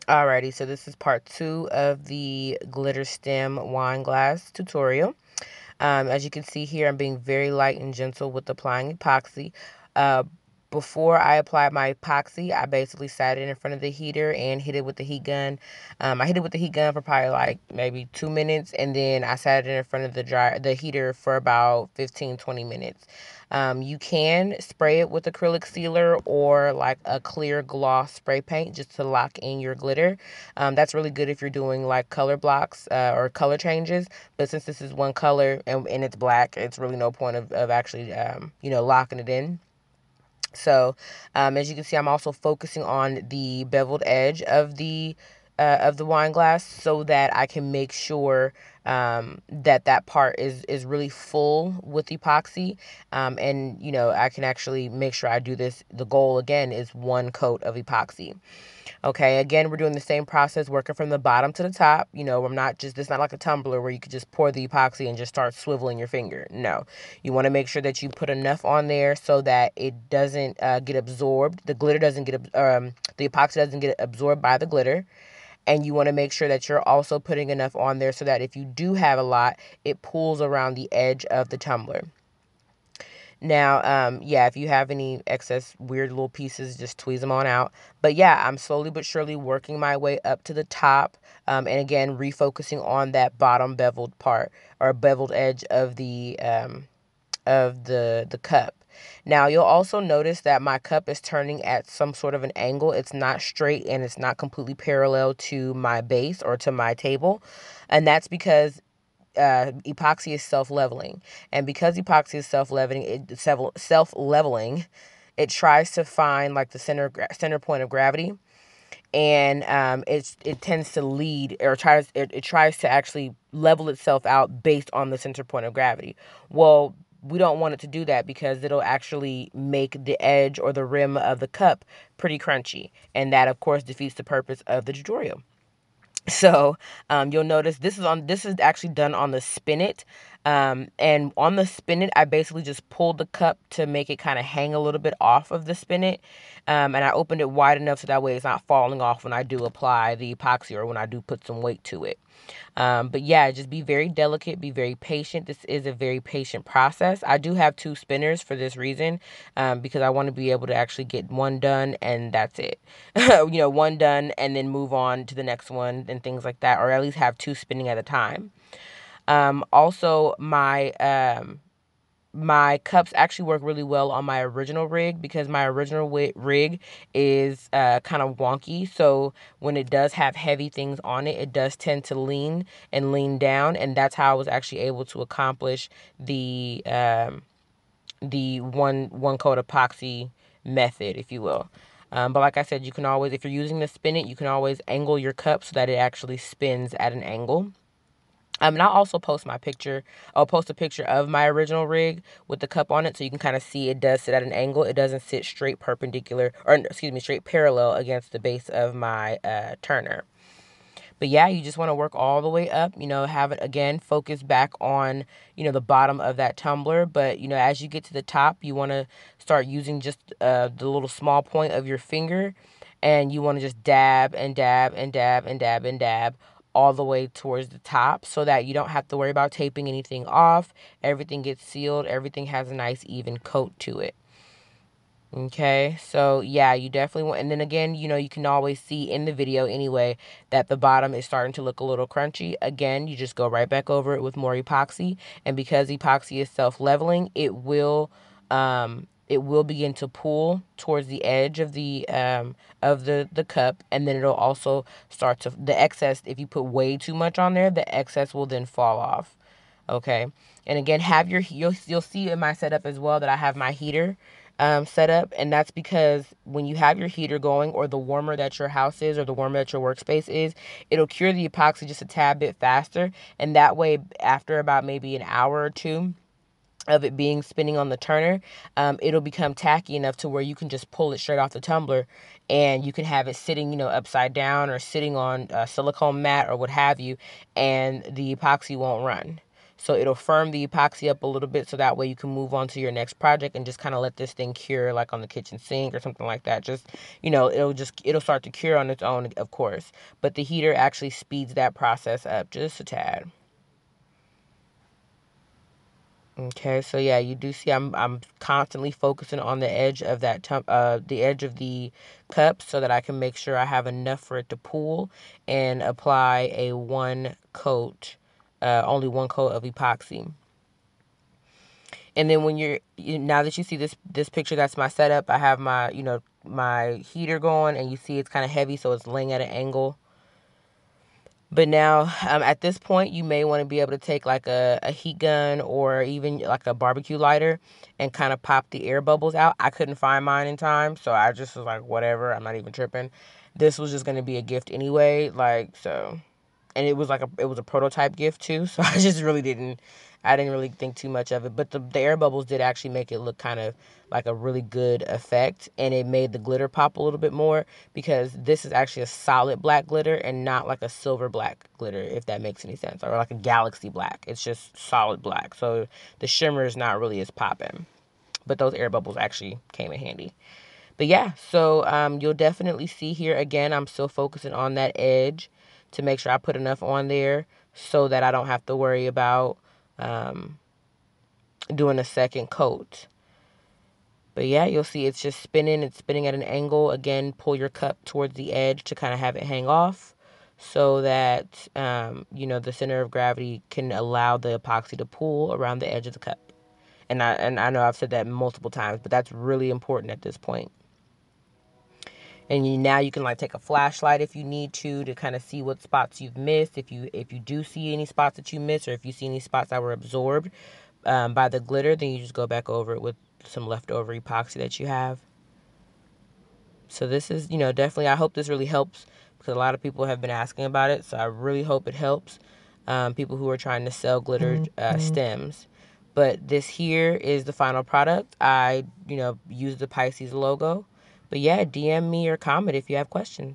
Alrighty, so this is part 2 of the glitter stem wine glass tutorial. As you can see here, I'm being very light and gentle with applying epoxy. Uh, Before I applied my epoxy, I basically sat it in front of the heater and hit it with the heat gun. I hit it with the heat gun for probably like maybe 2 minutes, and then I sat it in front of the heater for about 15-20 minutes. You can spray it with acrylic sealer or like a clear gloss spray paint just to lock in your glitter. That's really good if you're doing like color blocks or color changes. But since this is one color and it's black, it's really no point of actually, locking it in. So, as you can see, I'm also focusing on the beveled edge of the wine glass so that I can make sure that that part is really full with epoxy. And I can actually make sure I do this. The goal again is one coat of epoxy. Okay, again, we're doing the same process, working from the bottom to the top. I'm not just, it's not like a tumbler where you could just pour the epoxy and just start swiveling your finger. No, you want to make sure that you put enough on there so that it doesn't get absorbed. The glitter doesn't get, the epoxy doesn't get absorbed by the glitter. And you want to make sure that you're also putting enough on there so that if you do have a lot, it pulls around the edge of the tumbler. Now, yeah, if you have any excess weird little pieces, just tweeze them on out. But yeah, I'm slowly but surely working my way up to the top. And again, refocusing on that bottom beveled part or beveled edge of the cup. Now, you'll also notice that my cup is turning at some sort of an angle. It's not straight and it's not completely parallel to my base or to my table. And that's because epoxy is self-leveling, and because epoxy is self-leveling, it tries to find like the center point of gravity, and it tends to lead or it tries to actually level itself out based on the center point of gravity. Well, we don't want it to do that because it'll actually make the edge or the rim of the cup pretty crunchy, and that of course defeats the purpose of the tutorial. So you'll notice this is actually done on the spinet. And on the spinet, I basically just pulled the cup to make it kind of hang a little bit off of the spinet. And I opened it wide enough so that way it's not falling off when I do apply the epoxy or when I do put some weight to it. But yeah, just be very delicate, be very patient. This is a very patient process. I do have two spinners for this reason, because I want to be able to actually get one done and that's it. One done and then move on to the next one and things like that, or at least have two spinning at a time. Also, my cups actually work really well on my original rig because my original rig is kind of wonky. So when it does have heavy things on it, it does tend to lean and lean down, and that's how I was actually able to accomplish the one coat epoxy method, if you will. But like I said, you can always, if you're using the spinet, you can always angle your cup so that it actually spins at an angle. And I'll also post my picture. I'll post a picture of my original rig with the cup on it so you can kind of see it does sit at an angle. It doesn't sit straight perpendicular, or excuse me, straight parallel against the base of my turner. But yeah, you just want to work all the way up, have it again, focus back on, the bottom of that tumbler. But, as you get to the top, you want to start using just the little small point of your finger, and you want to just dab and dab and dab and dab and dab all the way towards the top so that you don't have to worry about taping anything off. Everything gets sealed. Everything has a nice even coat to it. Okay, so yeah, you definitely want, and then again, you can always see in the video anyway that the bottom is starting to look a little crunchy. Again, you just go right back over it with more epoxy, and because epoxy is self-leveling, it will begin to pull towards the edge of the cup, and then it'll also start to, the excess, if you put way too much on there, the excess will then fall off. Okay, and again, you'll see in my setup as well that I have my heater set up, and that's because when you have your heater going, or the warmer that your house is, or the warmer that your workspace is, it'll cure the epoxy just a tad bit faster, and that way, after about maybe an hour or two of it being spinning on the turner, it'll become tacky enough to where you can just pull it straight off the tumbler, and you can have it sitting, upside down or sitting on a silicone mat or what have you, and the epoxy won't run. So it'll firm the epoxy up a little bit, so that way you can move on to your next project and just kind of let this thing cure, like on the kitchen sink or something like that. Just, it'll start to cure on its own, of course. But the heater actually speeds that process up just a tad. Okay, so yeah, you do see I'm constantly focusing on the edge of the edge of the cup, so that I can make sure I have enough for it to pool, and apply only one coat of epoxy. And then now that you see this picture, that's my setup. I have my heater going, and you see it's kind of heavy, so it's laying at an angle. But now, at this point, you may want to be able to take like a heat gun, or even like a barbecue lighter, and kind of pop the air bubbles out. I couldn't find mine in time, so I just was like, whatever, I'm not even tripping. This was just going to be a gift anyway, like, so. And it was a prototype gift too, so I didn't really think too much of it. But the air bubbles did actually make it look kind of like a really good effect, and it made the glitter pop a little bit more, because this is actually a solid black glitter and not like a silver black glitter, if that makes any sense, or like a galaxy black. It's just solid black, so the shimmer is not really as popping. But those air bubbles actually came in handy. But yeah, so you'll definitely see here, again, I'm still focusing on that edge to make sure I put enough on there, so that I don't have to worry about doing a second coat. But yeah, you'll see it's just spinning. It's spinning at an angle. Again, pull your cup towards the edge to kind of have it hang off, so that, the center of gravity can allow the epoxy to pool around the edge of the cup. And I know I've said that multiple times, but that's really important at this point. And now you can like take a flashlight if you need to kind of see what spots you've missed. If you do see any spots that you missed, or if you see any spots that were absorbed by the glitter, then you just go back over it with some leftover epoxy that you have. So this is, definitely, I hope this really helps, because a lot of people have been asking about it. So I really hope it helps people who are trying to sell glitter stems. But this here is the final product. I, use the Pisces logo. But yeah, DM me or comment if you have questions.